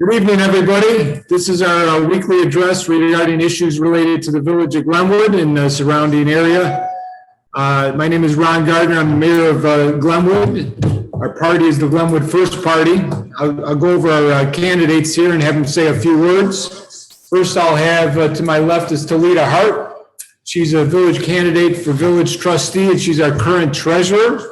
Good evening, everybody. This is our weekly address regarding issues related to the village of Glenwood and the surrounding area. My name is Ron Gardner. I'm the mayor of Glenwood. Our party is the Glenwood First Party. I'll go over our candidates here and have them say a few words. First, I'll have to my left is Talita Hart. She's a village candidate for village trustee, and she's our current treasurer.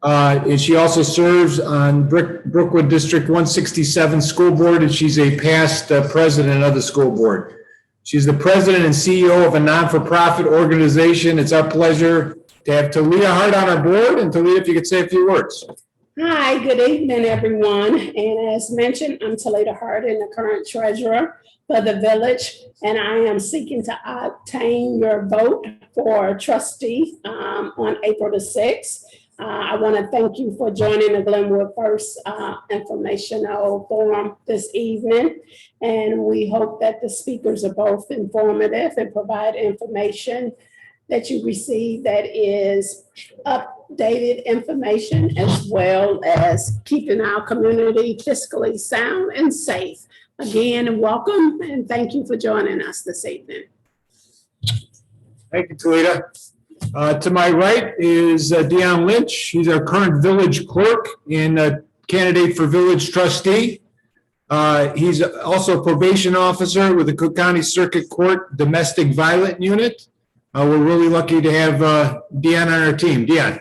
And she also serves on Brookwood District 167 School Board, and she's a past president of the school board. She's the president and CEO of a non-for-profit organization. It's our pleasure to have Talita Hart on our board. And Talita, if you could say a few words. Hi, good evening, everyone. And as mentioned, I'm Talita Hart, and the current treasurer for the village. And I am seeking to obtain your vote for trustee on April the 6th. I want to thank you for joining the Glenwood First Informational Forum this evening. And we hope that the speakers are both informative and provide information that you receive that is updated information, as well as keeping our community fiscally sound and safe. Again, welcome and thank you for joining us this evening. Thank you, Talita. To my right is Deanne Lynch. She's our current village clerk and a candidate for village trustee. He's also a probation officer with the Cook County Circuit Court Domestic Violence Unit. We're really lucky to have Deanne on our team. Deanne.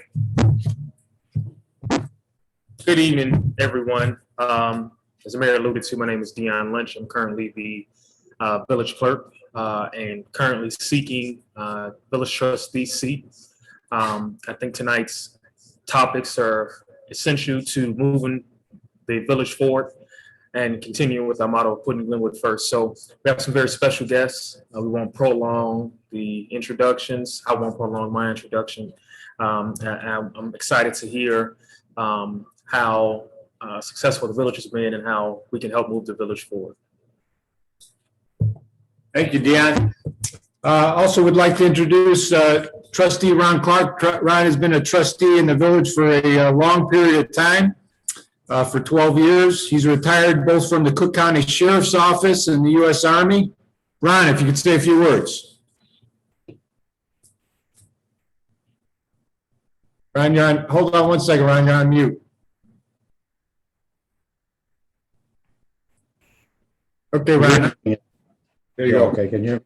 Good evening, everyone. As the mayor alluded to, my name is Deanne Lynch. I'm currently the village clerk and currently seeking village trustee seat. I think tonight's topics are essential to moving the village forward and continuing with our motto of putting Glenwood first. So we have some very special guests. We won't prolong the introductions. I won't prolong my introduction. I'm excited to hear how successful the village has been and how we can help move the village forward. Thank you, Deanne. Also would like to introduce trustee Ron Clark. Ron has been a trustee in the village for a long period of time, for 12 years. He's retired both from the Cook County Sheriff's Office and the U.S. Army. Ron, if you could say a few words. Ron, you're on, hold on one second, Ron, you're on mute. Okay, Ron. There you go. Okay, can you?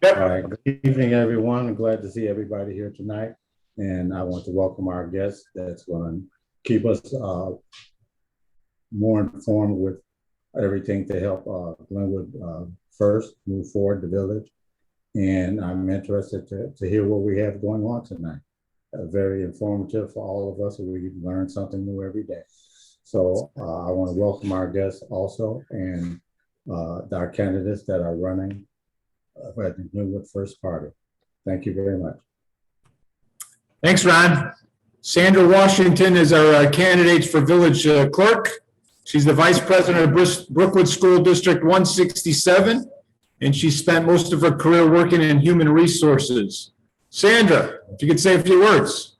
Yep. All right. Good evening, everyone. I'm glad to see everybody here tonight. And I want to welcome our guest that's going to keep us more informed with everything to help Glenwood first move forward the village. And I'm interested to hear what we have going on tonight. Very informative for all of us. We learn something new every day. So I want to welcome our guests also, and our candidates that are running at the Glenwood First Party. Thank you very much. Thanks, Ron. Sandra Washington is our candidate for village clerk. She's the vice president of Brookwood School District 167, and she spent most of her career working in human resources. Sandra, if you could say a few words.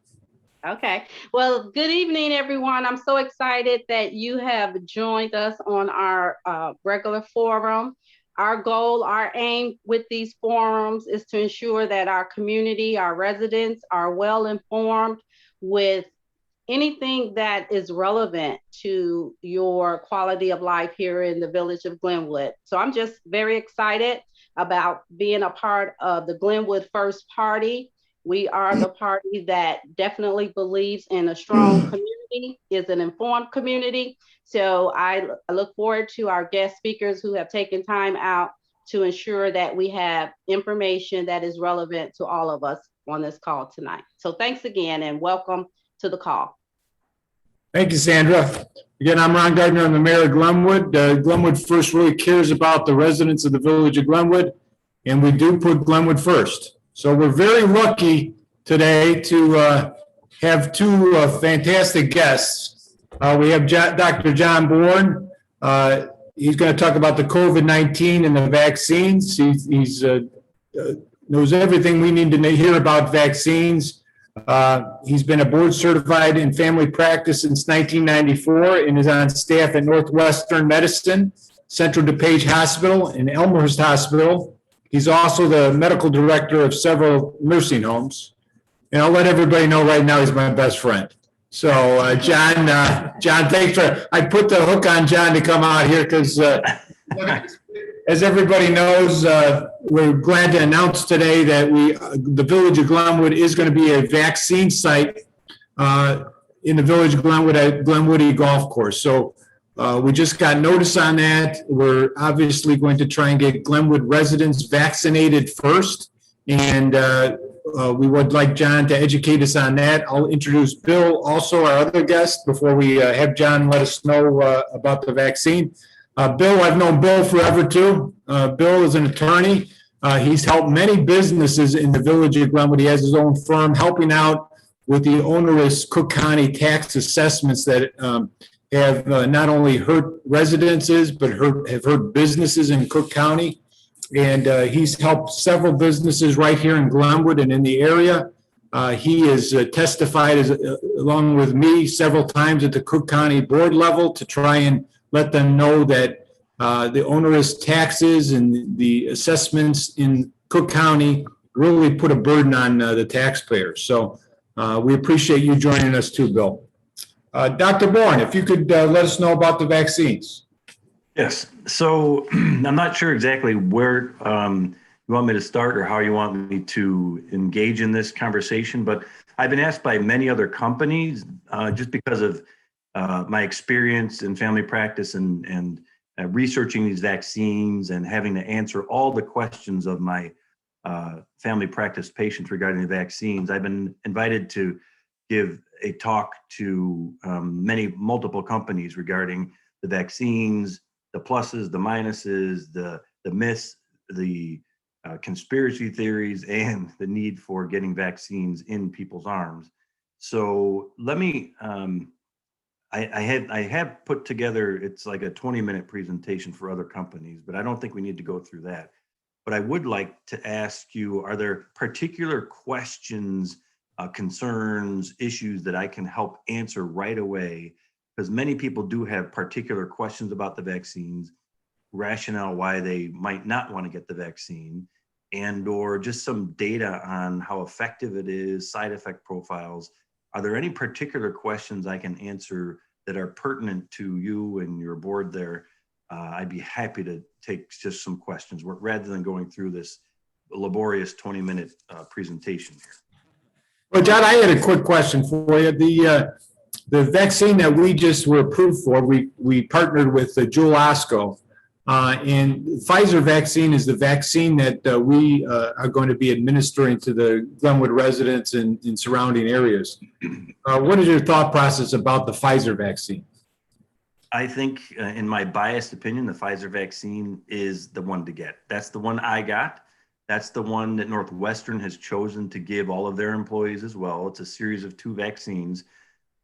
Okay. Well, good evening, everyone. I'm so excited that you have joined us on our regular forum. Our goal, our aim with these forums is to ensure that our community, our residents are well informed with anything that is relevant to your quality of life here in the village of Glenwood. So I'm just very excited about being a part of the Glenwood First Party. We are the party that definitely believes in a strong community, is an informed community. So I look forward to our guest speakers who have taken time out to ensure that we have information that is relevant to all of us on this call tonight. So thanks again and welcome to the call. Thank you, Sandra. Again, I'm Ron Gardner. I'm the mayor of Glenwood. Glenwood First really cares about the residents of the village of Glenwood, and we do put Glenwood first. So we're very lucky today to have two fantastic guests. We have Dr. John Bourne. He's going to talk about the COVID-19 and the vaccines. He's knows everything we need to hear about vaccines. He's been a board certified in family practice since 1994 and is on staff at Northwestern Medicine. Central DePage Hospital and Elmhurst Hospital. He's also the medical director of several nursing homes. And I'll let everybody know right now he's my best friend. So, John, thanks I put the hook on John to come out here because, as everybody knows, we're glad to announce today that the Village of Glenwood is going to be a vaccine site in the Village of Glenwood at Glenwood Golf Course. So, we just got notice on that. We're obviously going to try and get Glenwood residents vaccinated first. And we would like John to educate us on that. I'll introduce Bill, also our other guest, before we have John let us know about the vaccine. Bill, I've known Bill forever too. Bill is an attorney. He's helped many businesses in the Village of Glenwood. He has his own firm helping out with the onerous Cook County tax assessments that have not only hurt residences, but have hurt businesses in Cook County. And he's helped several businesses right here in Glenwood and in the area. He has testified along with me several times at the Cook County board level to try and let them know that the onerous taxes and the assessments in Cook County really put a burden on the taxpayers. So we appreciate you joining us too, Bill. Dr. Bourne, if you could let us know about the vaccines. Yes. So I'm not sure exactly where you want me to start or how you want me to engage in this conversation, but I've been asked by many other companies just because of my experience in family practice and researching these vaccines and having to answer all the questions of my family practice patients regarding the vaccines. I've been invited to give a talk to multiple companies regarding the vaccines, the pluses, the minuses, the myths, the conspiracy theories, and the need for getting vaccines in people's arms. So let me, I have put together, it's like a 20-minute presentation for other companies, but I don't think we need to go through that. But I would like to ask you, are there particular questions, concerns, issues that I can help answer right away? Because many people do have particular questions about the vaccines, rationale why they might not want to get the vaccine, and or just some data on how effective it is, side effect profiles. Are there any particular questions I can answer that are pertinent to you and your board there? I'd be happy to take just some questions rather than going through this laborious 20-minute presentation here. Well, John, I had a quick question for you. The vaccine that we just were approved for, we partnered with Jewel Osco, and Pfizer vaccine is the vaccine that we are going to be administering to the Glenwood residents in surrounding areas. What is your thought process about the Pfizer vaccine? I think, in my biased opinion, the Pfizer vaccine is the one to get. That's the one I got. That's the one that Northwestern has chosen to give all of their employees as well. It's a series of 2 vaccines.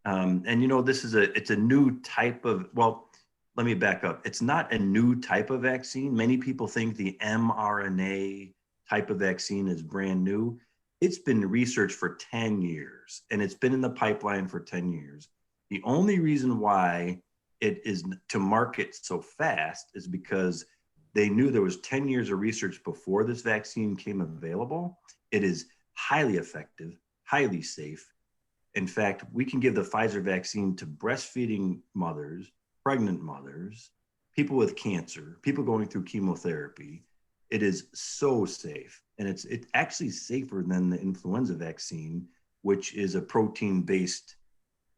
And you know, it's a new type of, well, let me back up. It's not a new type of vaccine. Many people think the mRNA type of vaccine is brand new. It's been researched for 10 years and it's been in the pipeline for 10 years. The only reason why it is to market so fast is because they knew there was 10 years of research before this vaccine came available. It is highly effective, highly safe. In fact, we can give the Pfizer vaccine to breastfeeding mothers, pregnant mothers, people with cancer, people going through chemotherapy. It is so safe. And it's actually safer than the influenza vaccine, which is a protein-based,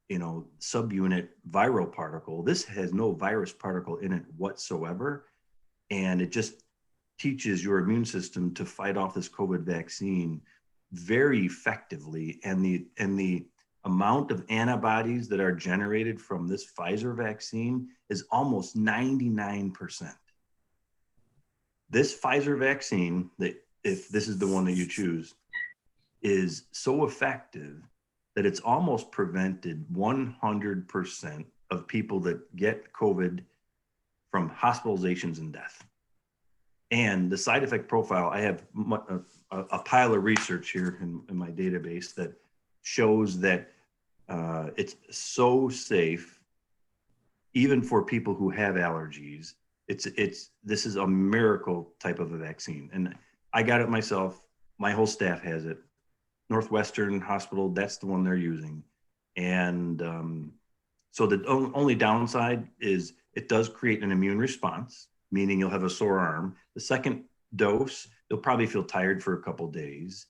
subunit viral particle. This has no virus particle in it whatsoever. And it just teaches your immune system to fight off this COVID vaccine very effectively. And the amount of antibodies that are generated from this Pfizer vaccine is almost 99%. This Pfizer vaccine, that if this is the one that you choose, is so effective that it's almost prevented 100% of people that get COVID from hospitalizations and death. And the side effect profile, I have a pile of research here in my database that shows that it's so safe, even for people who have allergies, This is a miracle type of a vaccine. And I got it myself. My whole staff has it. Northwestern Hospital, that's the one they're using. And so the only downside is it does create an immune response, meaning you'll have a sore arm. The second dose, you'll probably feel tired for a couple days.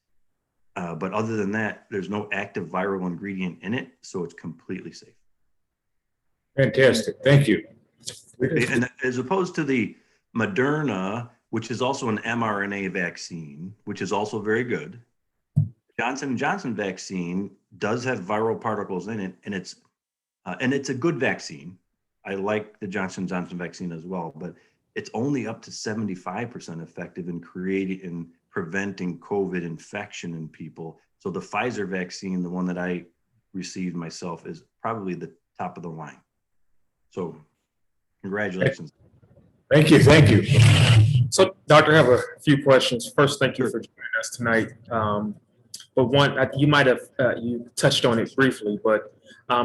But other than that, there's no active viral ingredient in it, so it's completely safe. Fantastic. Thank you. And as opposed to the Moderna, which is also an mRNA vaccine, which is also very good, Johnson & Johnson vaccine does have viral particles in it, and it's a good vaccine. I like the Johnson & Johnson vaccine as well, but it's only up to 75% effective in preventing COVID infection in people. So the Pfizer vaccine, the one that I received myself, is probably the top of the line. So congratulations. Thank you. Thank you. So, Doctor, I have a few questions. First, thank you for joining us tonight. But one, you might have you touched on it briefly, but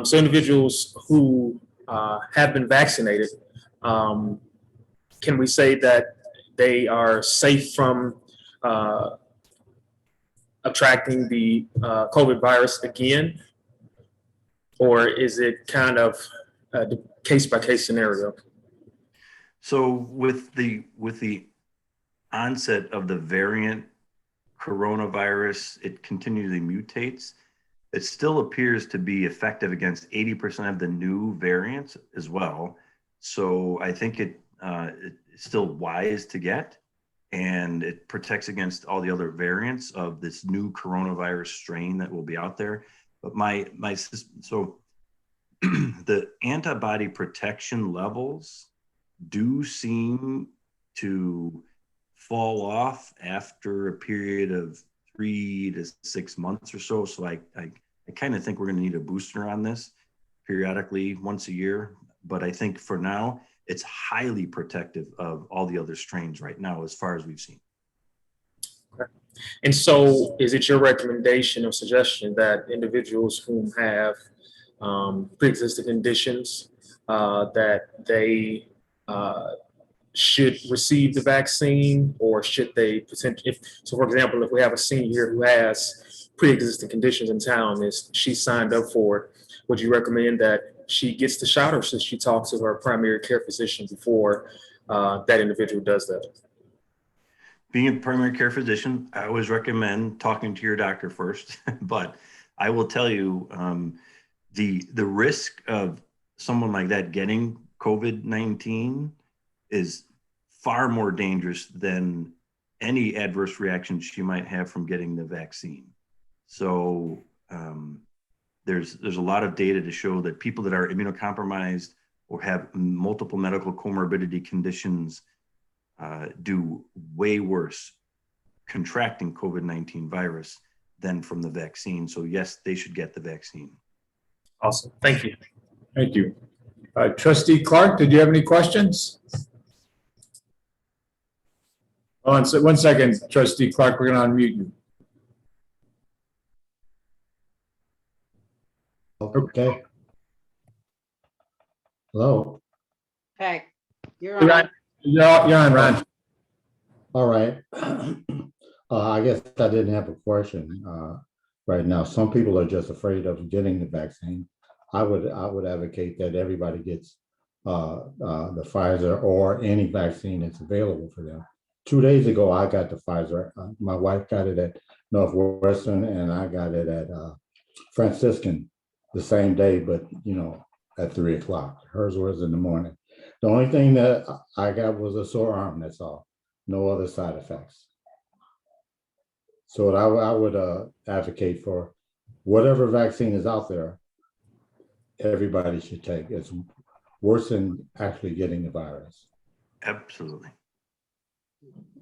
so individuals who have been vaccinated, can we say that they are safe from attracting the COVID virus again, or is it kind of a case-by-case scenario? So with the onset of the variant coronavirus, it continually mutates. It still appears to be effective against 80% of the new variants as well. So I think it's still wise to get, and it protects against all the other variants of this new coronavirus strain that will be out there. But so the antibody protection levels do seem to fall off after a period of 3 to 6 months or so. So I kind of think we're going to need a booster on this periodically once a year. But I think for now, it's highly protective of all the other strains right now, as far as we've seen. Okay. And so is it your recommendation or suggestion that individuals who have pre-existing conditions that they should receive the vaccine, or should they potentially, so for example, if we have a senior who has pre-existing conditions in town, she signed up for it, would you recommend that she gets the shot, or should she talk to her primary care physician before that individual does that? Being a primary care physician, I always recommend talking to your doctor first, but I will tell you the risk of someone like that getting COVID-19 is far more dangerous than any adverse reaction she might have from getting the vaccine. So there's a lot of data to show that people that are immunocompromised or have multiple medical comorbidity conditions do way worse contracting COVID-19 virus than from the vaccine. So yes, they should get the vaccine. Awesome. Thank you. Thank you. Trustee Clark, did you have any questions? Hold on, 1 second, Trustee Clark, we're going to unmute you. Okay. Hello. Okay, you're on. You're on, Ron. All right. I guess I didn't have a question right now. Some people are just afraid of getting the vaccine. I would advocate that everybody gets the Pfizer or any vaccine that's available for them. 2 days ago, I got the Pfizer. My wife got it at Northwestern, and I got it at Franciscan the same day, but at 3 o'clock. Hers was in the morning. The only thing that I got was a sore arm. That's all. No other side effects. So I would advocate for whatever vaccine is out there. Everybody should take. It's worse than actually getting the virus. Absolutely.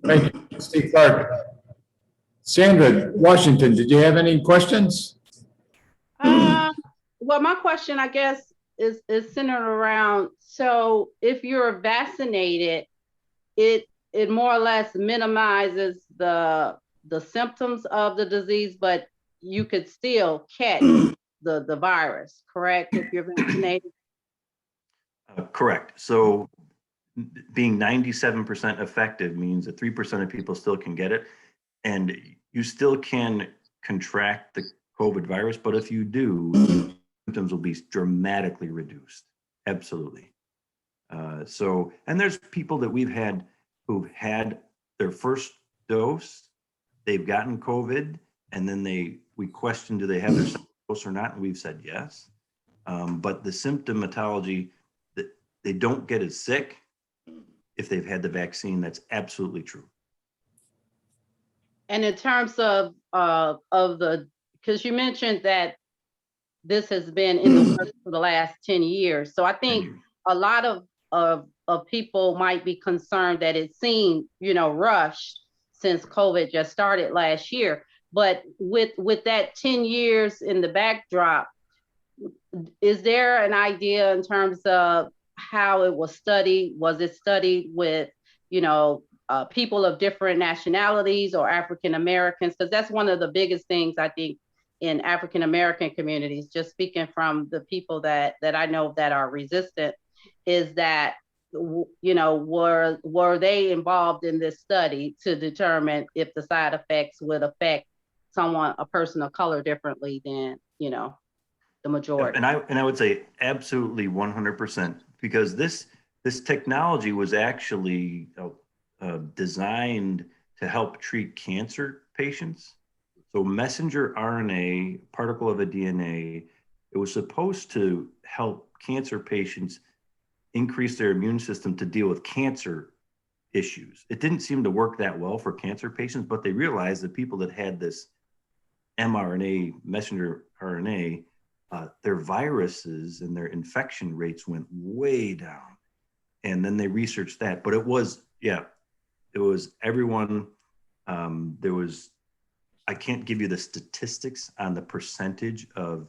Thank you, Steve Clark. Sandra Washington, did you have any questions? Well, my question, I guess, is centered around, so if you're vaccinated, it more or less minimizes the symptoms of the disease, but you could still catch the virus, correct, if you're vaccinated? Correct. So being 97% effective means that 3% of people still can get it. And you still can contract the COVID virus, but if you do, symptoms will be dramatically reduced. Absolutely. And there's people that we've had who've had their first dose, they've gotten COVID, and then we questioned, do they have their second dose or not? And we've said yes. But the symptomatology, that they don't get as sick if they've had the vaccine. That's absolutely true. And in terms of because you mentioned that this has been in the works for the last 10 years. So I think a lot of people might be concerned that it seemed, rushed since COVID just started last year. But with that 10 years in the backdrop, is there an idea in terms of how it was studied? Was it studied with, people of different nationalities or African Americans? Because that's one of the biggest things I think in African American communities, just speaking from the people that I know that are resistant, is that, were they involved in this study to determine if the side effects would affect a person of color differently than, the majority? And I would say absolutely 100%, because this technology was actually designed to help treat cancer patients. So messenger RNA, particle of a DNA, it was supposed to help cancer patients increase their immune system to deal with cancer issues. It didn't seem to work that well for cancer patients, but they realized that people that had this mRNA, messenger RNA, their viruses and their infection rates went way down. And then they researched that, but it was everyone, I can't give you the statistics on the percentage of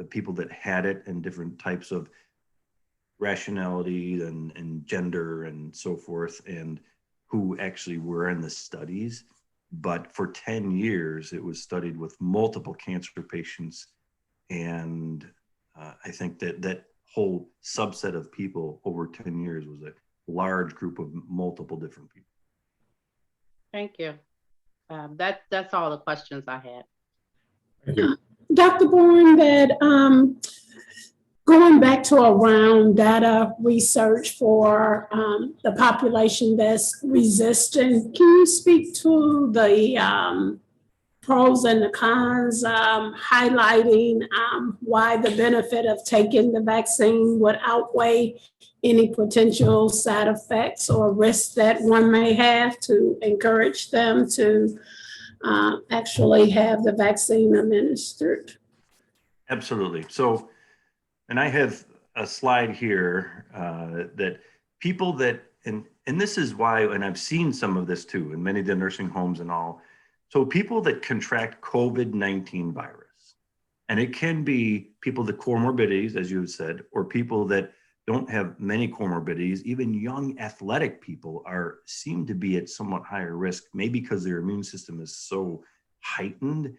people that had it and different types of rationality and gender and so forth, and who actually were in the studies. But for 10 years, it was studied with multiple cancer patients. And I think that whole subset of people over 10 years was a large group of multiple different people. Thank you. That's all the questions I had. Thank you. Dr. Bourne, that going back to around data research for the population that's resistant, can you speak to the pros and the cons, highlighting why the benefit of taking the vaccine would outweigh any potential side effects or risks that one may have, to encourage them to actually have the vaccine administered? Absolutely. So, and I have a slide here that people that, and this is why, and I've seen some of this too in many of the nursing homes and all. So people that contract COVID-19 virus, and it can be people with comorbidities, as you have said, or people that don't have many comorbidities. Even young athletic people seem to be at somewhat higher risk, maybe because their immune system is so heightened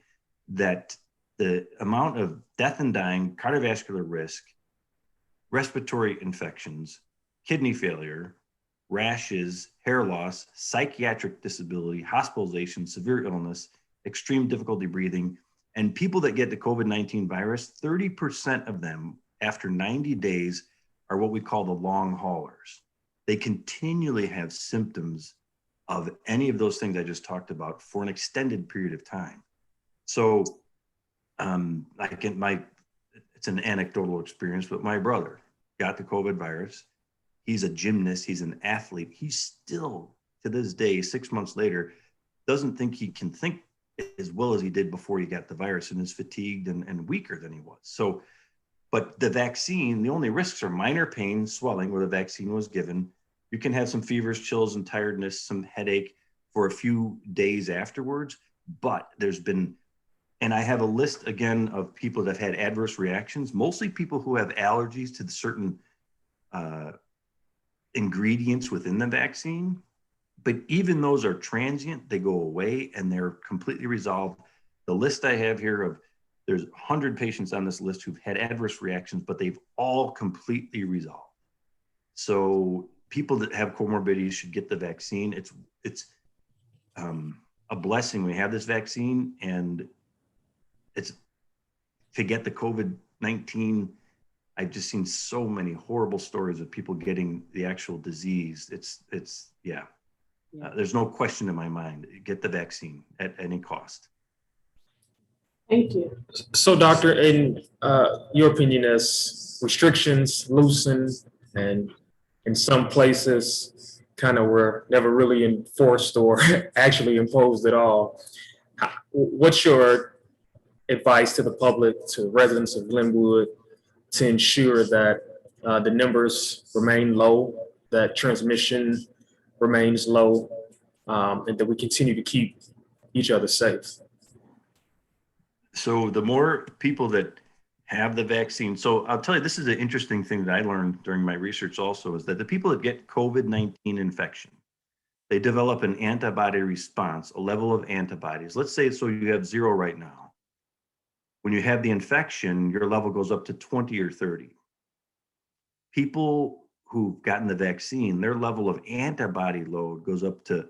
that the amount of death and dying, cardiovascular risk, respiratory infections, kidney failure, rashes, hair loss, psychiatric disability, hospitalization, severe illness, extreme difficulty breathing, and people that get the COVID-19 virus, 30% of them after 90 days are what we call the long haulers. They continually have symptoms of any of those things I just talked about for an extended period of time. So it's an anecdotal experience, but my brother got the COVID virus. He's a gymnast, he's an athlete. He still, to this day, 6 months later, doesn't think he can think as well as he did before he got the virus, and is fatigued and weaker than he was. So, but the vaccine, the only risks are minor pain, swelling where the vaccine was given. You can have some fevers, chills, and tiredness, some headache for a few days afterwards. But there's been, and I have a list again of people that have had adverse reactions, mostly people who have allergies to certain ingredients within the vaccine. But even those are transient, they go away and they're completely resolved. The list I have here of, there's 100 patients on this list who've had adverse reactions, but they've all completely resolved. So people that have comorbidities should get the vaccine. It's a blessing we have this vaccine, and it's to get the COVID-19. I've just seen so many horrible stories of people getting the actual disease. There's no question in my mind. Get the vaccine at any cost. Thank you. So, doctor, in your opinion, as restrictions loosen and in some places kind of were never really enforced or actually imposed at all, what's your advice to the public, to residents of Glenwood, to ensure that the numbers remain low, that transmission remains low, and that we continue to keep each other safe? So the more people that have the vaccine, so I'll tell you, this is an interesting thing that I learned during my research also, is that the people that get COVID-19 infection, they develop an antibody response, a level of antibodies. Let's say, so you have 0 right now. When you have the infection, your level goes up to 20 or 30. People who've gotten the vaccine, their level of antibody load goes up to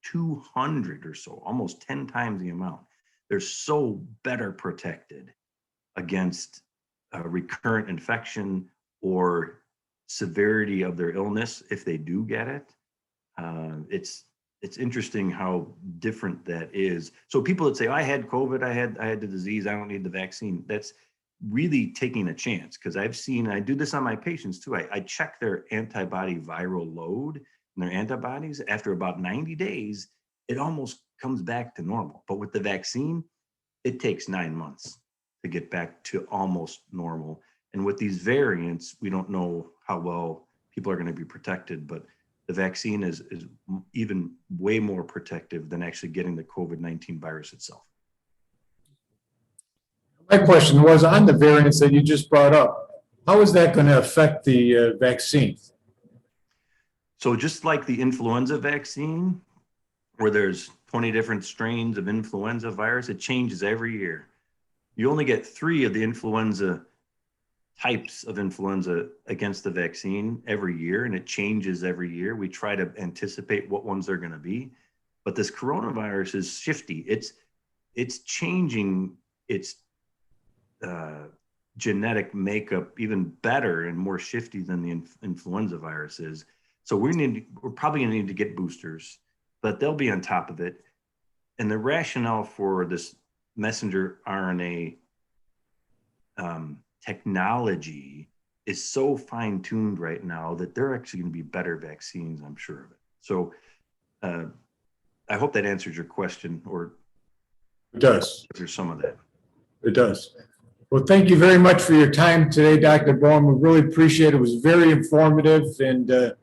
200 or so, almost 10 times the amount. They're so better protected against recurrent infection or severity of their illness if they do get it. It's interesting how different that is. So people that say, I had COVID, I had the disease, I don't need the vaccine, that's really taking a chance, because I've seen, I do this on my patients too. I check their antibody viral load and their antibodies. After about 90 days, it almost comes back to normal. But with the vaccine, it takes 9 months to get back to almost normal. And with these variants, we don't know how well people are going to be protected, but the vaccine is even way more protective than actually getting the COVID-19 virus itself. My question was on the variants that you just brought up. How is that going to affect the vaccine? So just like the influenza vaccine, where there's 20 different strains of influenza virus, it changes every year. You only get 3 of the influenza types of influenza against the vaccine every year, and it changes every year. We try to anticipate what ones they're going to be, but this coronavirus is shifty. It's changing its genetic makeup even better and more shifty than the influenza virus is. So we're probably going to need to get boosters, but they'll be on top of it. And the rationale for this messenger RNA technology is so fine-tuned right now that they're actually going to be better vaccines, I'm sure of it. So I hope that answers your question, or It does. if there's some of that. It does. Well, thank you very much for your time today, Dr. Bourne. We really appreciate it. It was very informative, and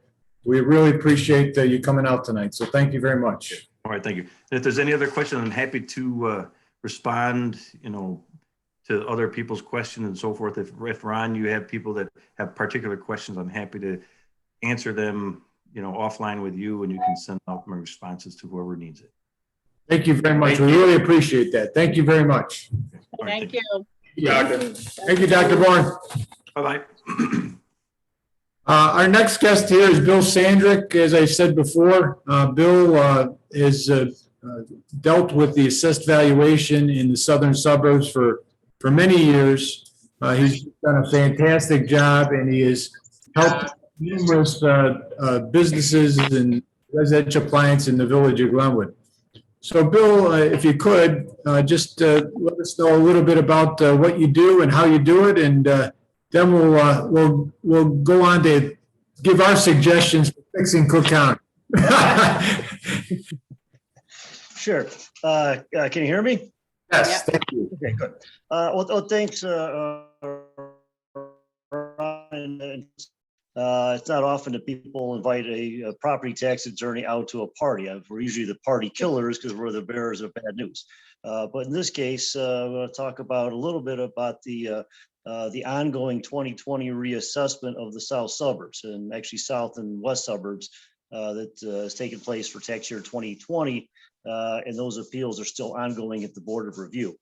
we really appreciate you coming out tonight. So thank you very much. All right, thank you. And if there's any other questions, I'm happy to respond, to other people's questions and so forth. If Ron, you have people that have particular questions, I'm happy to answer them, offline with you, and you can send out my responses to whoever needs it. Thank you very much. We really appreciate that. Thank you very much. Thank you. Thank you, Dr. Bourne. Bye-bye. Our next guest here is Bill Sandrick. As I said before, Bill has dealt with the assessed valuation in the southern suburbs for many years. He's done a fantastic job, and he has helped numerous businesses and residential clients in the village of Glenwood. So, Bill, if you could, just let us know a little bit about what you do and how you do it, and then we'll go on to give our suggestions for fixing Cook County. Sure. Can you hear me? Yes, thank you. Okay, good. Well, thanks, Ron. It's not often that people invite a property tax attorney out to a party. We're usually the party killers because we're the bearers of bad news. But in this case, I'm going to talk about a little bit about the ongoing 2020 reassessment of the south suburbs, and actually south and west suburbs that has taken place for tax year 2020. And those appeals are still ongoing at the Board of Review.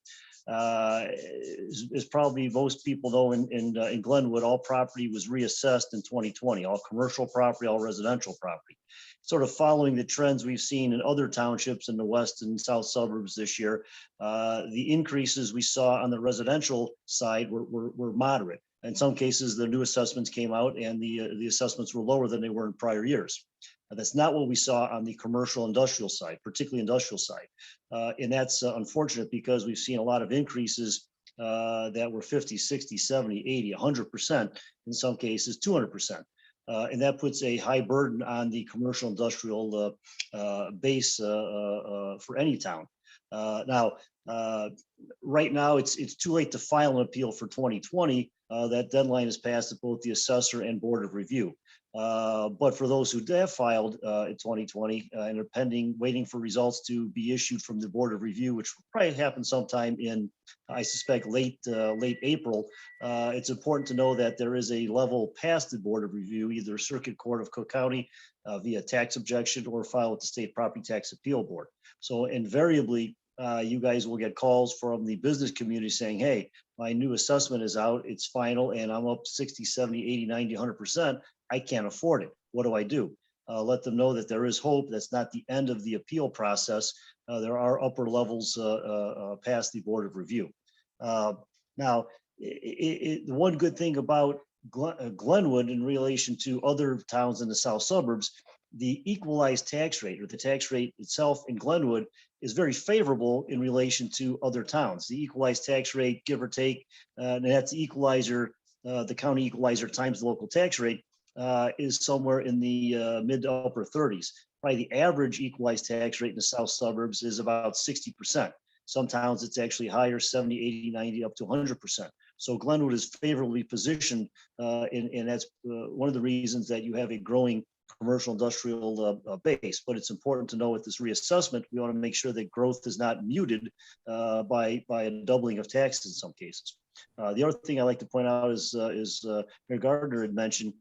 As probably most people know, in Glenwood, all property was reassessed in 2020, all commercial property, all residential property. Sort of following the trends we've seen in other townships in the west and south suburbs this year, the increases we saw on the residential side were moderate. In some cases, the new assessments came out and the assessments were lower than they were in prior years. That's not what we saw on the commercial industrial side, particularly industrial side. And that's unfortunate because we've seen a lot of increases that were 50, 60, 70, 80, 100%, in some cases 200%. And that puts a high burden on the commercial industrial base for any town. Now, right now, it's too late to file an appeal for 2020. That deadline is passed at both the assessor and board of review. But for those who have filed in 2020 and are pending, waiting for results to be issued from the board of review, which will probably happen sometime in, I suspect, late April, it's important to know that there is a level past the board of review, either Circuit Court of Cook County via tax objection or file with the State Property Tax Appeal Board. So invariably, you guys will get calls from the business community saying, hey, my new assessment is out, it's final, and I'm up 60, 70, 80, 90, 100%. I can't afford it. What do I do? Let them know that there is hope. That's not the end of the appeal process. There are upper levels past the board of review. Now, the one good thing about Glenwood in relation to other towns in the south suburbs, the equalized tax rate, or the tax rate itself in Glenwood, is very favorable in relation to other towns. The equalized tax rate, give or take, and that's the equalizer, the county equalizer times the local tax rate, is somewhere in the mid to upper 30s. Probably the average equalized tax rate in the south suburbs is about 60%. Some towns it's actually higher, 70, 80, 90, up to 100%. So Glenwood is favorably positioned, and that's one of the reasons that you have a growing commercial industrial base. But it's important to know with this reassessment, we want to make sure that growth is not muted by a doubling of taxes in some cases. The other thing I like to point out is Mayor Gardner had mentioned,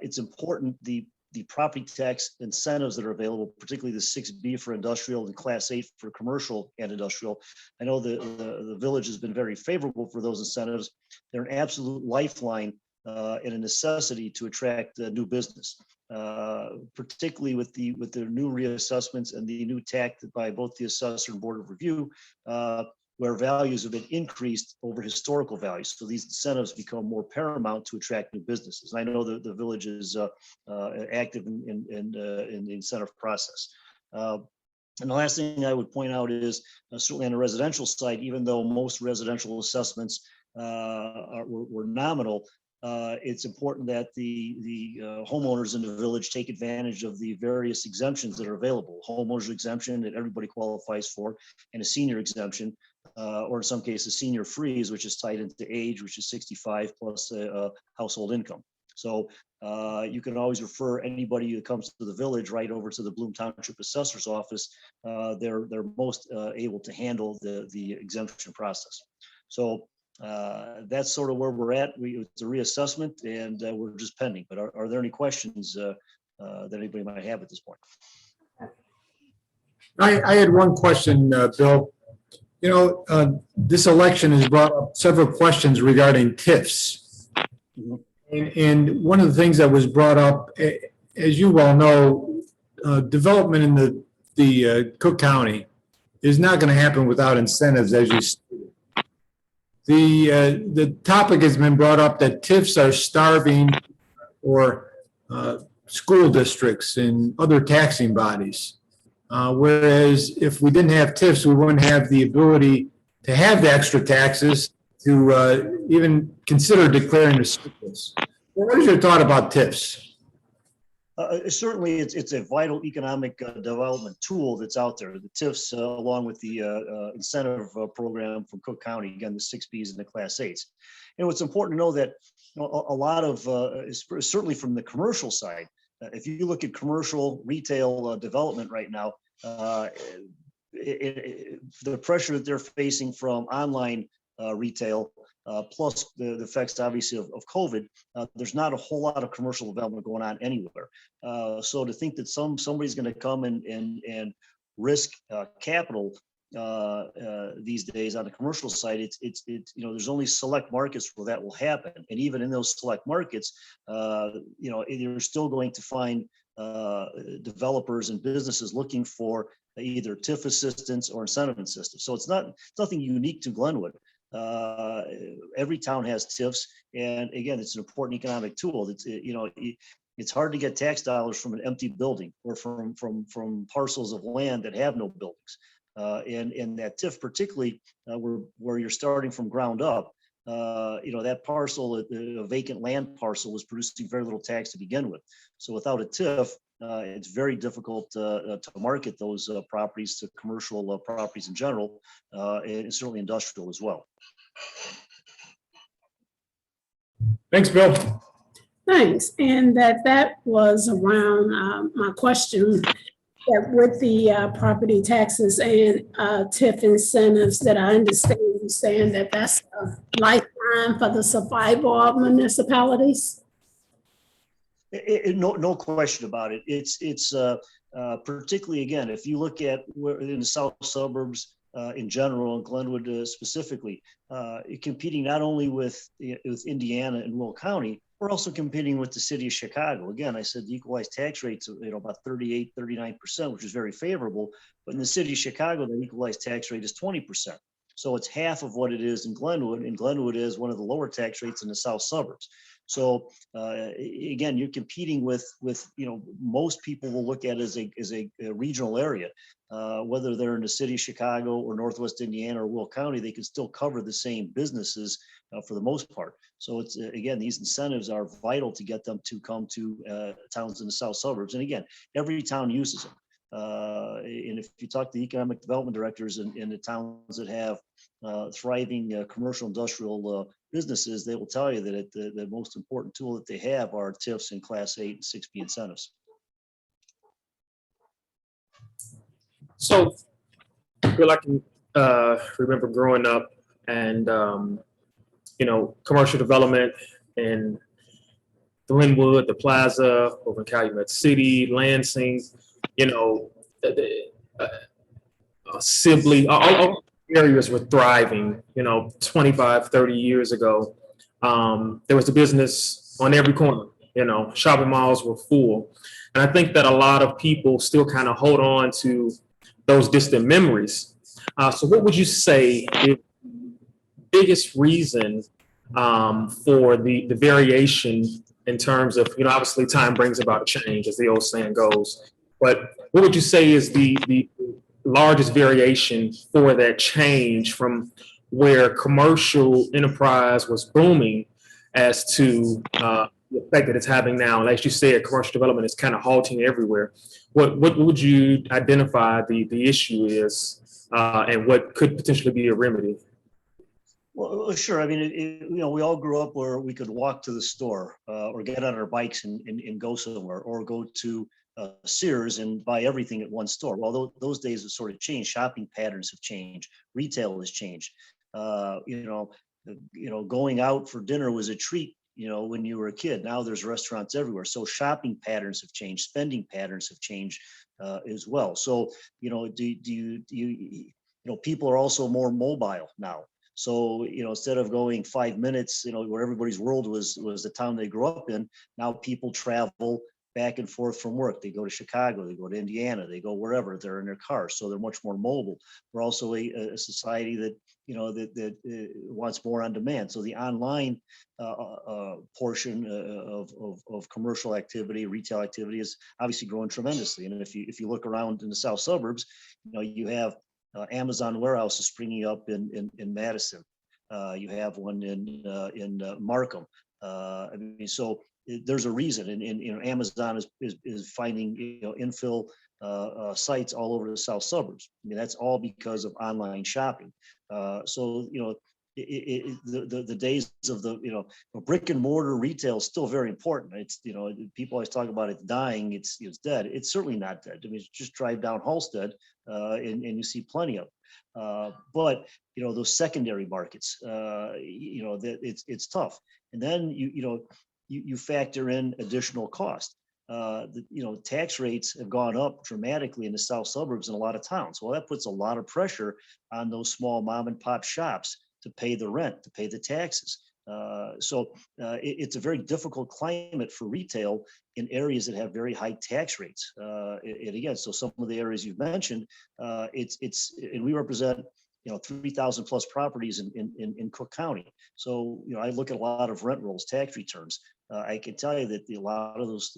it's important the property tax incentives that are available, particularly the 6B for industrial and Class 8 for commercial and industrial. I know the village has been very favorable for those incentives. They're an absolute lifeline and a necessity to attract new business, particularly with the new reassessments and the new tax by both the assessor and board of review, where values have been increased over historical values. So these incentives become more paramount to attract new businesses. And I know the village is active in the incentive process. And the last thing I would point out is certainly on the residential side, even though most residential assessments were nominal, it's important that the homeowners in the village take advantage of the various exemptions that are available. Homeowners exemption that everybody qualifies for, and a senior exemption, or in some cases senior freeze, which is tied into age, which is 65 plus household income. So you can always refer anybody who comes to the village right over to the Bloom Township Assessor's Office. They're most able to handle the exemption process. So that's sort of where we're at. It's a reassessment, and we're just pending. But are there any questions that anybody might have at this point? I had one question, Bill. You know, this election has brought up several questions regarding TIFs. And one of the things that was brought up, as you well know, development in the Cook County is not going to happen without incentives, as you stated. The topic has been brought up that TIFs are starving or school districts and other taxing bodies. Whereas if we didn't have TIFs, we wouldn't have the ability to have the extra taxes to even consider declaring a surplus. What is your thought about TIFs? Certainly, it's a vital economic development tool that's out there. The TIFs, along with the incentive program from Cook County, again, the 6Bs and the Class 8s. And it's important to know that a lot of, certainly from the commercial side, if you look at commercial retail development right now, the pressure that they're facing from online retail, plus the effects obviously of COVID, there's not a whole lot of commercial development going on anywhere. So to think that somebody's going to come and risk capital these days on the commercial side, there's only select markets where that will happen. And even in those select markets, you're still going to find developers and businesses looking for either TIF assistance or incentive assistance. So it's nothing unique to Glenwood. Every town has TIFs, and again, it's an important economic tool. It's hard to get tax dollars from an empty building or from parcels of land that have no buildings. And that TIF, particularly where you're starting from ground up, that parcel, a vacant land parcel, was producing very little tax to begin with. So without a TIF, it's very difficult to market those properties to commercial properties in general, and certainly industrial as well. Thanks, Bill. Thanks. And that was around my question, that with the property taxes and TIF incentives, that I understand you saying that that's a lifeline for the survival of municipalities. No question about it. It's particularly, again, if you look at in the south suburbs in general, and Glenwood specifically, competing not only with Indiana and Will County, we're also competing with the city of Chicago. Again, I said the equalized tax rates, about 38, 39%, which is very favorable. But in the city of Chicago, the equalized tax rate is 20%. So it's half of what it is in Glenwood, and Glenwood is one of the lower tax rates in the south suburbs. So again, you're competing with most people will look at it as a regional area, whether they're in the city of Chicago or Northwest Indiana or Will County, they can still cover the same businesses for the most part. So it's again, these incentives are vital to get them to come to towns in the south suburbs. And again, every town uses them. And if you talk to the economic development directors in the towns that have thriving commercial industrial businesses, they will tell you that the most important tool that they have are TIFs and Class 8 and 6B incentives. So, Bill, I can remember growing up and, commercial development in Glenwood, the Plaza, over in Calumet City, Lansing, Sibley, all areas were thriving, 25, 30 years ago. There was a business on every corner, shopping malls were full. And I think that a lot of people still kind of hold on to those distant memories. So what would you say is the biggest reason for the variation in terms of, obviously time brings about a change, as the old saying goes. But what would you say is the largest variation for that change from where commercial enterprise was booming as to the effect that it's having now? Like you said, commercial development is kind of halting everywhere. What would you identify the issue is, and what could potentially be a remedy? Well, sure. I mean, we all grew up where we could walk to the store or get on our bikes and go somewhere, or go to Sears and buy everything at one store. Well, those days have sort of changed. Shopping patterns have changed. Retail has changed. Going out for dinner was a treat, when you were a kid. Now there's restaurants everywhere. So shopping patterns have changed. Spending patterns have changed as well. So, people are also more mobile now. So, instead of going 5 minutes, where everybody's world was the town they grew up in, now people travel back and forth from work. They go to Chicago, they go to Indiana, they go wherever, they're in their cars. So they're much more mobile. We're also a society that, that wants more on demand. So the online portion of commercial activity, retail activity is obviously growing tremendously. And if you look around in the south suburbs, you have Amazon warehouses springing up in Madison. You have one in Markham. So there's a reason, and Amazon is finding infill sites all over the south suburbs. That's all because of online shopping. So the days of the brick and mortar retail is still very important. It's people always talk about it dying. It's dead. It's certainly not dead. Just drive down Halstead and you see plenty of it. But those secondary markets, that it's tough. And then you factor in additional cost. tax rates have gone up dramatically in the south suburbs in a lot of towns. Well, that puts a lot of pressure on those small mom and pop shops to pay the rent, to pay the taxes. It's a very difficult climate for retail in areas that have very high tax rates. And again, so some of the areas you've mentioned, and we represent 3,000 plus properties in Cook County. So, I look at a lot of rent rolls, tax returns. I can tell you that a lot of those,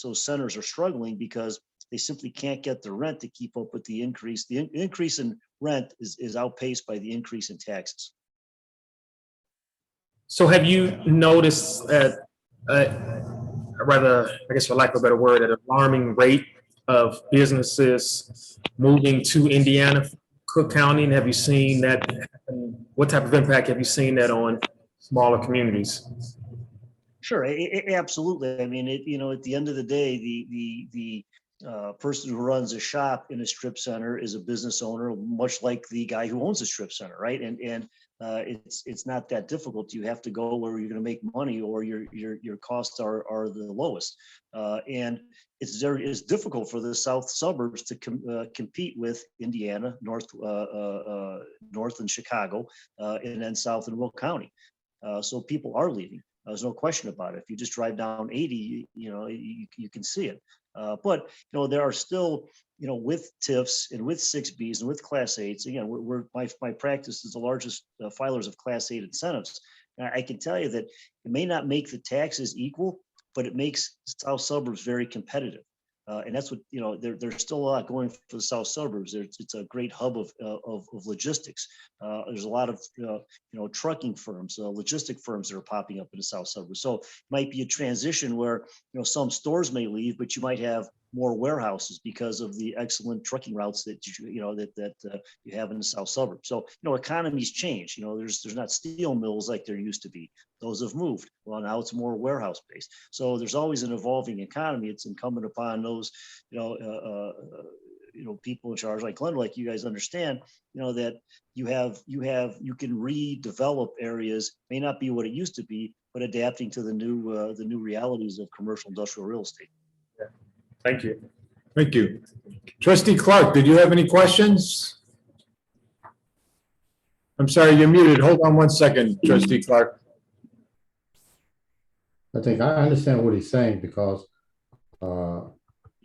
those centers are struggling because they simply can't get the rent to keep up with the increase. The increase in rent is outpaced by the increase in taxes. So have you noticed rather, I guess for lack of a better word, an alarming rate of businesses moving to Indiana, Cook County? And have you seen that happen? What type of impact have you seen that on smaller communities? Sure, absolutely. I mean, at the end of the day, the person who runs a shop in a strip center is a business owner, much like the guy who owns a strip center, right? And it's not that difficult. You have to go where you're going to make money, or your costs are the lowest. And it's difficult for the south suburbs to compete with Indiana, north in Chicago, and then south in Will County. So people are leaving. There's no question about it. If you just drive down 80, you can see it. But there are still, with TIFs and with 6Bs and with Class 8s. Again, my practice is the largest filers of Class 8 incentives. And I can tell you that it may not make the taxes equal, but it makes south suburbs very competitive. And that's what, there's still a lot going for the south suburbs. It's a great hub of logistics. There's a lot of, trucking firms, logistic firms that are popping up in the south suburbs. So it might be a transition where, some stores may leave, but you might have more warehouses because of the excellent trucking routes that you have in the south suburbs. So, economies change. There's not steel mills like there used to be. Those have moved. Well, now it's more warehouse based. So there's always an evolving economy. It's incumbent upon those, people in charge, like Glenwood, like you guys understand, that you can redevelop areas. May not be what it used to be, but adapting to the new realities of commercial industrial real estate. Yeah. Thank you. Thank you. Trustee Clark, did you have any questions? I'm sorry, you're muted. Hold on one second, Trustee Clark. I think I understand what he's saying, because the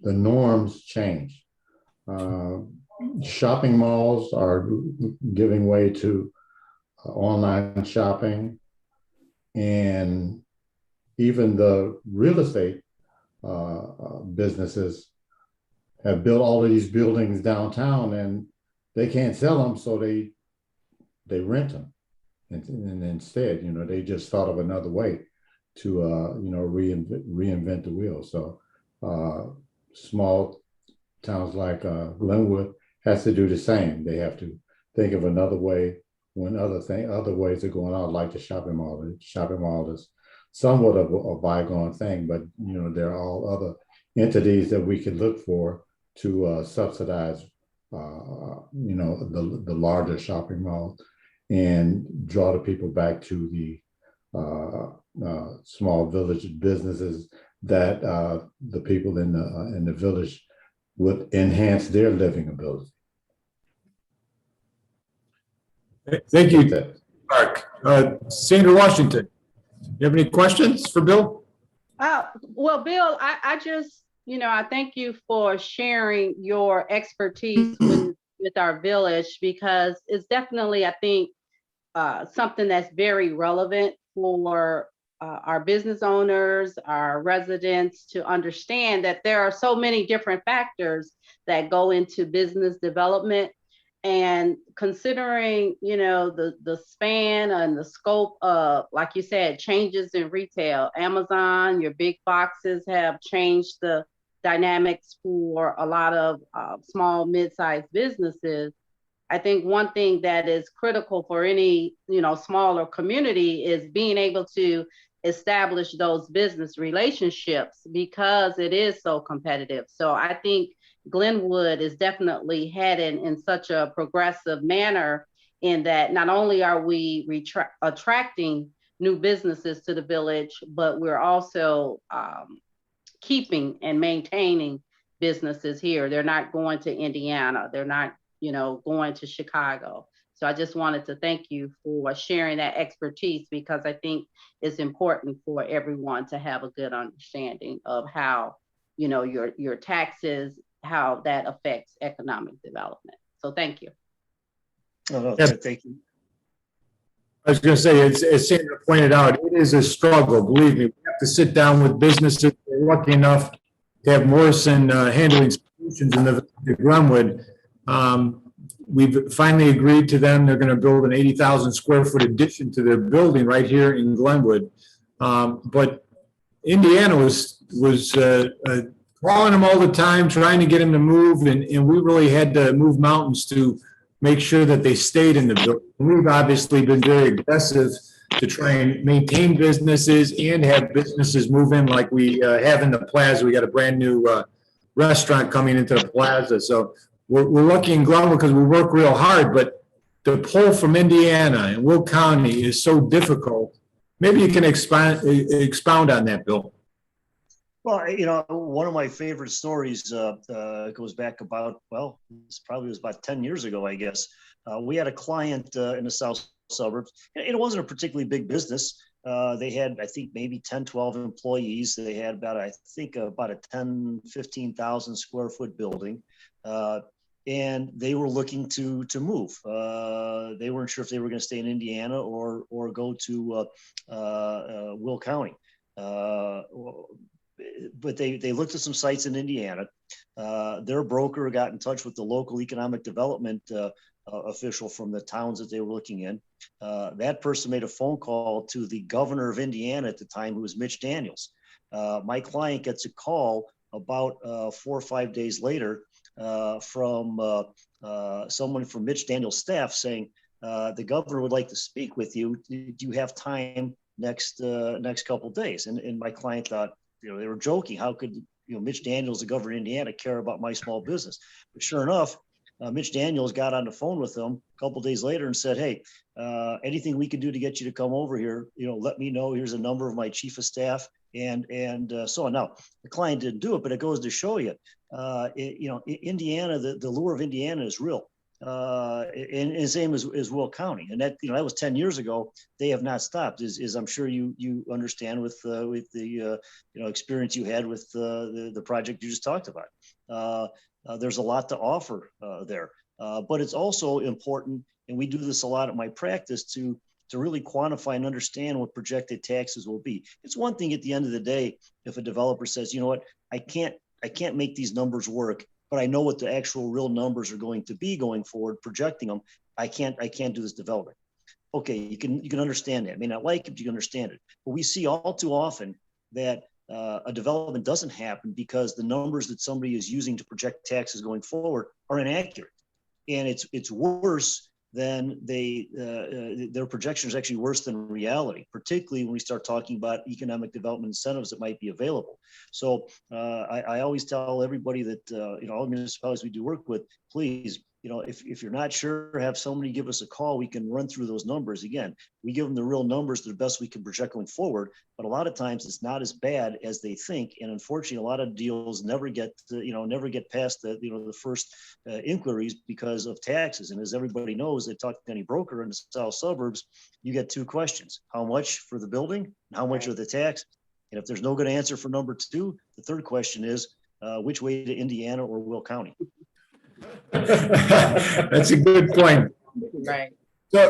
norms change. Shopping malls are giving way to online shopping, and even the real estate businesses have built all of these buildings downtown, and they can't sell them, so they rent them. And instead, they just thought of another way to reinvent the wheel. So small towns like Glenwood has to do the same. They have to think of another way when other ways are going on, like the shopping mall. The shopping mall is somewhat of a bygone thing, but there are all other entities that we can look for to subsidize the larger shopping mall and draw the people back to the small village businesses that the people in the village would enhance their living ability. Thank you, Clark. Sandra Washington, you have any questions for Bill? Well, Bill, I just, I thank you for sharing your expertise with our village, because it's definitely, I think, something that's very relevant for our business owners, our residents, to understand that there are so many different factors that go into business development. And considering, the span and the scope of, like you said, changes in retail, Amazon, your big boxes have changed the dynamics for a lot of small, mid-sized businesses. I think one thing that is critical for any, smaller community is being able to establish those business relationships, because it is so competitive. So I think Glenwood is definitely heading in such a progressive manner, in that not only are we attracting new businesses to the village, but we're also keeping and maintaining businesses here. They're not going to Indiana. They're not, going to Chicago. So I just wanted to thank you for sharing that expertise, because I think it's important for everyone to have a good understanding of how, your taxes, how that affects economic development. So thank you. No, Yeah. thank you. I was going to say, as Sandra pointed out, it is a struggle. Believe me, we have to sit down with businesses. We're lucky enough to have Morrison Handling Solutions in the Glenwood. We've finally agreed to them. They're going to build an 80,000 square foot addition to their building right here in Glenwood. But Indiana was calling them all the time, trying to get them to move, and we really had to move mountains to make sure that they stayed in the building. We've obviously been very aggressive to try and maintain businesses and have businesses move in, like we have in the plaza. We got a brand new restaurant coming into the plaza. So we're lucky in Glenwood because we work real hard, but the pull from Indiana and Will County is so difficult. Maybe you can expound on that, Bill. Well, one of my favorite stories goes back about, this probably was about 10 years ago, I guess. We had a client in the south suburbs. It wasn't a particularly big business. They had, I think, maybe 10, 12 employees. They had about a 10, 15,000 square foot building. And they were looking to move. They weren't sure if they were going to stay in Indiana or go to Will County. But they looked at some sites in Indiana. Their broker got in touch with the local economic development official from the towns that they were looking in. That person made a phone call to the governor of Indiana at the time, who was Mitch Daniels. My client gets a call about 4 or 5 days later from someone from Mitch Daniels' staff saying, the governor would like to speak with you. Do you have time next couple of days? And my client thought, they were joking. How could, Mitch Daniels, the governor of Indiana, care about my small business? But sure enough, Mitch Daniels got on the phone with them a couple of days later and said, hey, anything we can do to get you to come over here, let me know. Here's a number of my chief of staff and so on. Now, the client didn't do it, but it goes to show you, Indiana, the lure of Indiana is real. And same as Will County, and that that was 10 years ago. They have not stopped, as I'm sure you understand with the experience you had with the project you just talked about. There's a lot to offer there, but it's also important, and we do this a lot at my practice, to really quantify and understand what projected taxes will be. It's one thing at the end of the day if a developer says, you know what, I can't make these numbers work, but I know what the actual real numbers are going to be going forward, projecting them. I can't do this development. Okay, you can understand that. I may not like it, but you can understand it. But we see all too often that a development doesn't happen because the numbers that somebody is using to project taxes going forward are inaccurate, and it's worse than their projection is actually worse than reality, particularly when we start talking about economic development incentives that might be available. So I always tell everybody that, all municipalities we do work with, please, if you're not sure, have somebody give us a call. We can run through those numbers. Again, we give them the real numbers, the best we can project going forward. But a lot of times it's not as bad as they think. And unfortunately, a lot of deals never get past the first inquiries because of taxes. And as everybody knows, they talk to any broker in the south suburbs, you get two questions: how much for the building and how much are the taxes? And if there's no good answer for number two, the third question is, which way to Indiana or Will County? That's a good point. Right.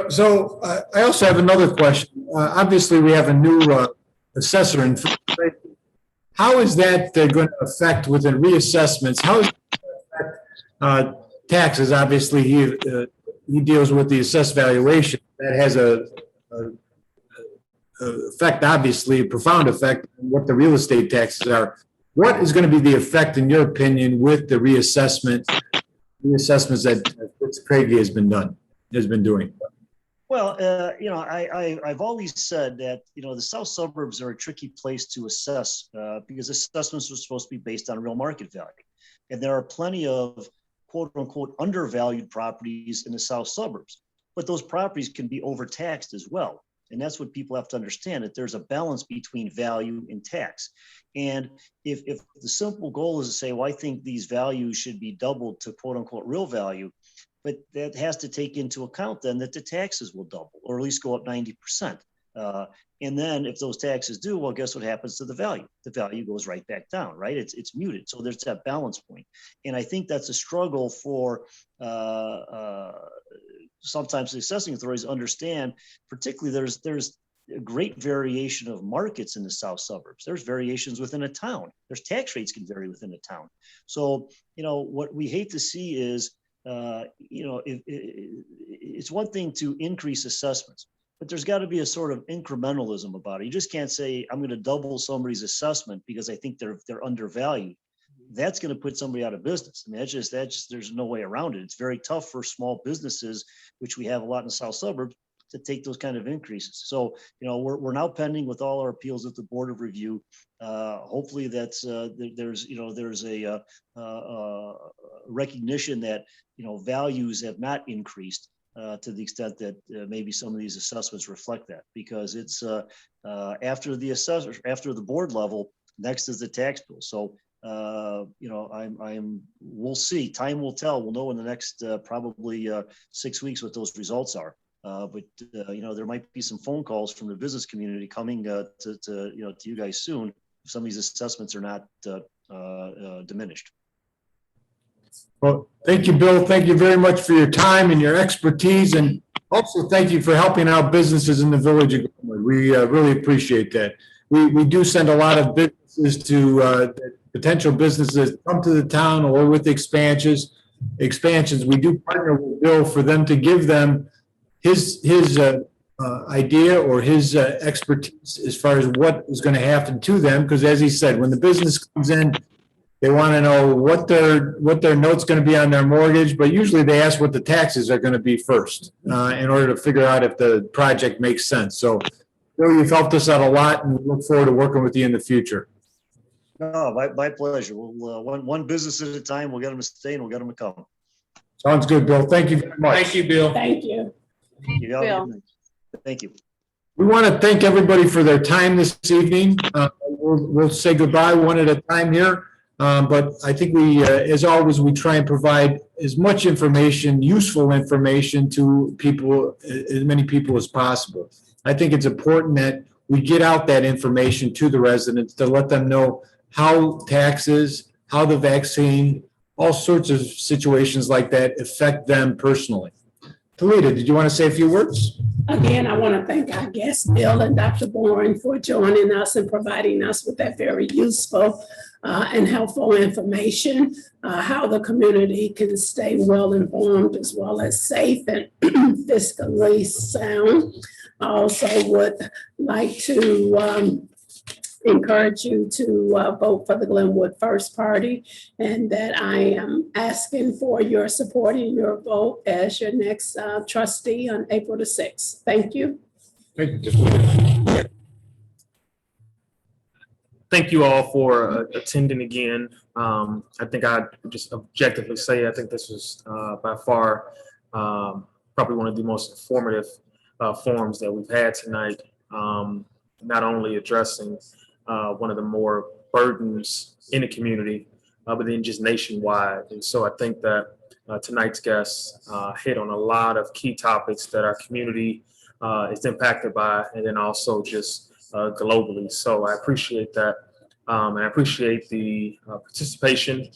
So I also have another question. Obviously, we have a new assessor in. How is that going to affect within reassessments? How is it going to affect taxes? Obviously, he deals with the assessed valuation. That has a effect, obviously, a profound effect on what the real estate taxes are. What is going to be the effect, in your opinion, with the reassessments that Fitz Craigie has been doing? Well, I've always said that, the south suburbs are a tricky place to assess because assessments are supposed to be based on real market value. And there are plenty of quote unquote undervalued properties in the south suburbs, but those properties can be overtaxed as well. And that's what people have to understand, that there's a balance between value and tax. And if the simple goal is to say, well, I think these values should be doubled to quote unquote real value, but that has to take into account then that the taxes will double or at least go up 90%. And then if those taxes do, well, guess what happens to the value? The value goes right back down, right? It's muted. So there's that balance point. And I think that's a struggle for sometimes the assessing authorities understand, particularly there's a great variation of markets in the south suburbs. There's variations within a town. There's tax rates can vary within a town. So, what we hate to see is, it's one thing to increase assessments, but there's got to be a sort of incrementalism about it. You just can't say, I'm going to double somebody's assessment because I think they're undervalued. That's going to put somebody out of business. I mean, that's just, there's no way around it. It's very tough for small businesses, which we have a lot in the south suburbs, to take those kind of increases. So, we're now pending with all our appeals at the Board of Review. Hopefully that's, there's a recognition that, values have not increased to the extent that maybe some of these assessments reflect that, because it's after the assessor, after the board level, next is the tax bill. So, we'll see, time will tell. We'll know in the next probably 6 weeks what those results are. But there might be some phone calls from the business community coming to you guys soon if some of these assessments are not diminished. Well, thank you, Bill. Thank you very much for your time and your expertise, and also thank you for helping out businesses in the village of Glenwood. We really appreciate that. We do send a lot of businesses to potential businesses come to the town or with expansions. We do partner with Bill for them to give them his idea or his expertise as far as what is going to happen to them. Because as he said, when the business comes in, they want to know what their note's going to be on their mortgage, but usually they ask what the taxes are going to be first in order to figure out if the project makes sense. So, Bill, you've helped us out a lot, and we look forward to working with you in the future. No, my pleasure. We'll one business at a time. We'll get them to stay and we'll get them to come. Sounds good, Bill. Thank you very much. Thank you, Bill. Thank you. Thank you. We want to thank everybody for their time this evening. We'll say goodbye one at a time here. But I think we, as always, we try and provide as much information, useful information to people, as many people as possible. I think it's important that we get out that information to the residents to let them know how taxes, how the vaccine, all sorts of situations like that affect them personally. Talita, did you want to say a few words? Again, I want to thank our guests, Bill and Dr. Bourne, for joining us and providing us with that very useful and helpful information, how the community can stay well informed as well as safe and fiscally sound. I also would like to encourage you to vote for the Glenwood First Party, and that I am asking for your support and your vote as your next trustee on April the 6th. Thank you. Thank you all for attending again. I think I'd just objectively say I think this was by far probably one of the most informative forums that we've had tonight, not only addressing one of the more burdens in the community, but then just nationwide. And so I think that tonight's guests hit on a lot of key topics that our community is impacted by, and then also just globally. So I appreciate that. And I appreciate the participation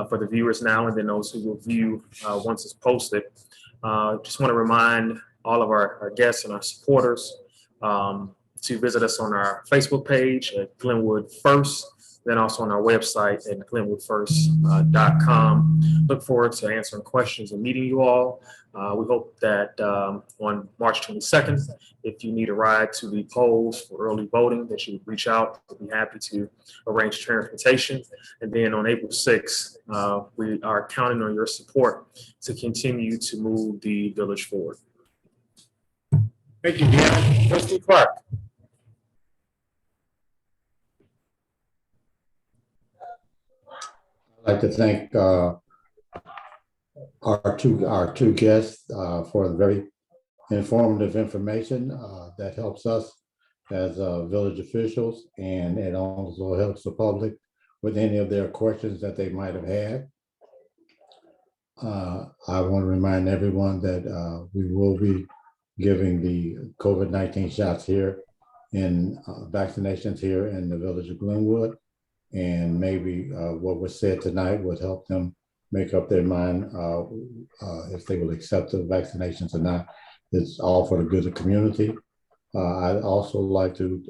for the viewers now, and then those who will view once it's posted. Just want to remind all of our guests and our supporters to visit us on our Facebook page at Glenwood First, then also on our website at glenwoodfirst.com. Look forward to answering questions and meeting you all. We hope that on March 22nd, if you need a ride to the polls for early voting, that you would reach out. We'll be happy to arrange transportation. And then on April 6th, we are counting on your support to continue to move the village forward. Thank you, Deanna. Trustee Clark. I'd like to thank our two guests for the very informative information that helps us as village officials, and it also helps the public with any of their questions that they might have had. I want to remind everyone that we will be giving the COVID-19 shots here in vaccinations here in the village of Glenwood. And maybe what was said tonight would help them make up their mind if they will accept the vaccinations or not. It's all for the good of the community. I'd also like to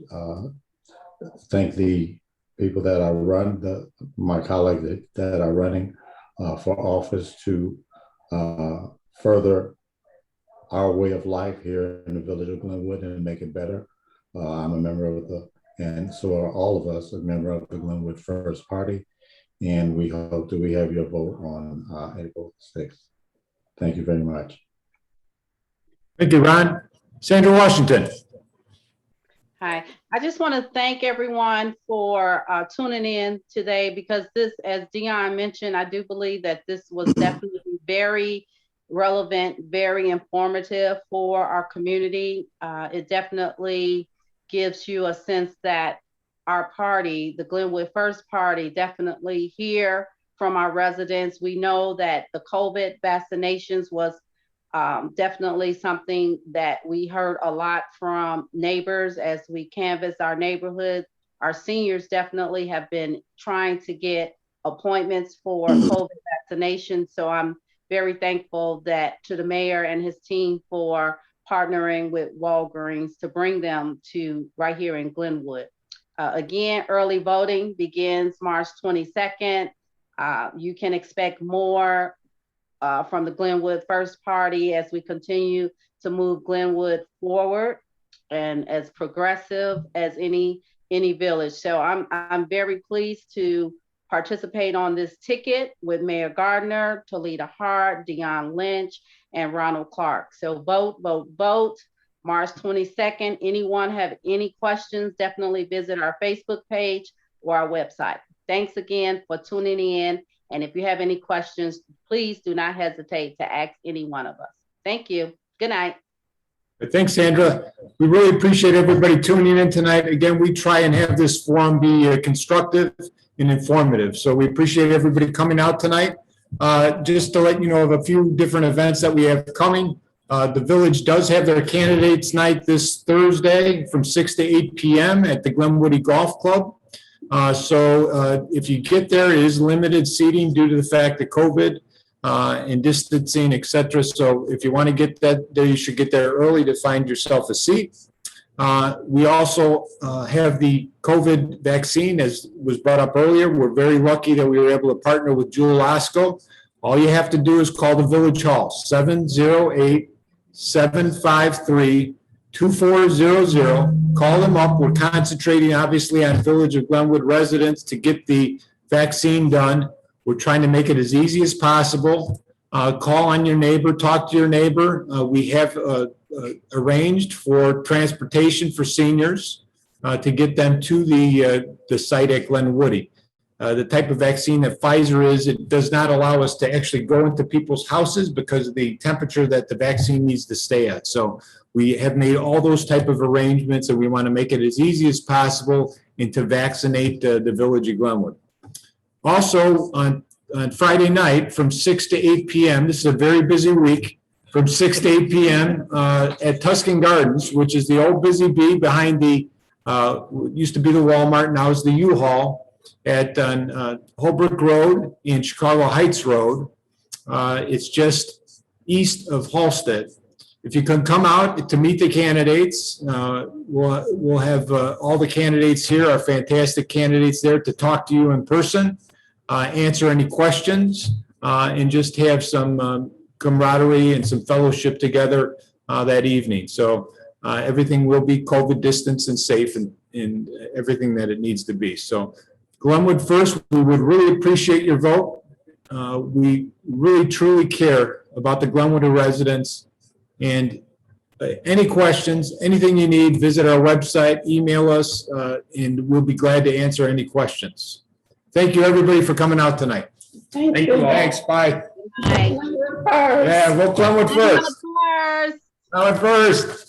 thank the people that are my colleagues that are running for office to further our way of life here in the village of Glenwood and make it better. I'm a member of and so are all of us a member of the Glenwood First Party. And we hope that we have your vote on April 6th. Thank you very much. Thank you, Ron. Sandra Washington. Hi, I just want to thank everyone for tuning in today, because this, as Dion mentioned, I do believe that this was definitely very relevant, very informative for our community. It definitely gives you a sense that our party, the Glenwood First Party, definitely hear from our residents. We know that the COVID vaccinations was definitely something that we heard a lot from neighbors as we canvassed our neighborhood. Our seniors definitely have been trying to get appointments for COVID vaccination. So I'm very thankful to the mayor and his team for partnering with Walgreens to bring them to right here in Glenwood. Again, early voting begins March 22nd. You can expect more from the Glenwood First Party as we continue to move Glenwood forward and as progressive as any village. So I'm very pleased to participate on this ticket with Mayor Gardner, Talita Hart, Dion Lynch, and Ronald Clark. So vote, vote, vote. March 22nd. Anyone have any questions, definitely visit our Facebook page or our website. Thanks again for tuning in. And if you have any questions, please do not hesitate to ask any one of us. Thank you. Good night. Thanks, Sandra. We really appreciate everybody tuning in tonight. Again, we try and have this forum be constructive and informative. So we appreciate everybody coming out tonight. Just to let you know of a few different events that we have coming. The village does have their candidates night this Thursday from 6 to 8 p.m. at the Glenwood Golf Club. So if you get there, it is limited seating due to the fact that COVID and distancing, etc. So if you want to get that there, you should get there early to find yourself a seat. We also have the COVID vaccine, as was brought up earlier. We're very lucky that we were able to partner with Jewel Osco. All you have to do is call the Village Hall, 708-753-2400. Call them up. We're concentrating, obviously, on Village of Glenwood residents to get the vaccine done. We're trying to make it as easy as possible. Call on your neighbor, talk to your neighbor. We have arranged for transportation for seniors to get them to the site at Glenwood. The type of vaccine that Pfizer is, it does not allow us to actually go into people's houses because of the temperature that the vaccine needs to stay at. So we have made all those type of arrangements, and we want to make it as easy as possible and to vaccinate the village of Glenwood. Also, on Friday night from 6 to 8 p.m., this is a very busy week, from 6 to 8 p.m. At Tuscan Gardens, which is the old Busy Bee behind the, used to be the Walmart, now is the U-Haul, at Holbrook Road and Chicago Heights Road. It's just east of Halsted. If you can come out to meet the candidates, we'll have all the candidates here, our fantastic candidates there to talk to you in person, answer any questions, and just have some camaraderie and some fellowship together that evening. So everything will be COVID distance and safe and everything that it needs to be. So Glenwood First, we would really appreciate your vote. We really truly care about the Glenwood residents. And any questions, anything you need, visit our website, email us, and we'll be glad to answer any questions. Thank you, everybody, for coming out tonight. Thank you. Thanks. Bye. Bye. First. Yeah, vote Glenwood First. First. Alan first.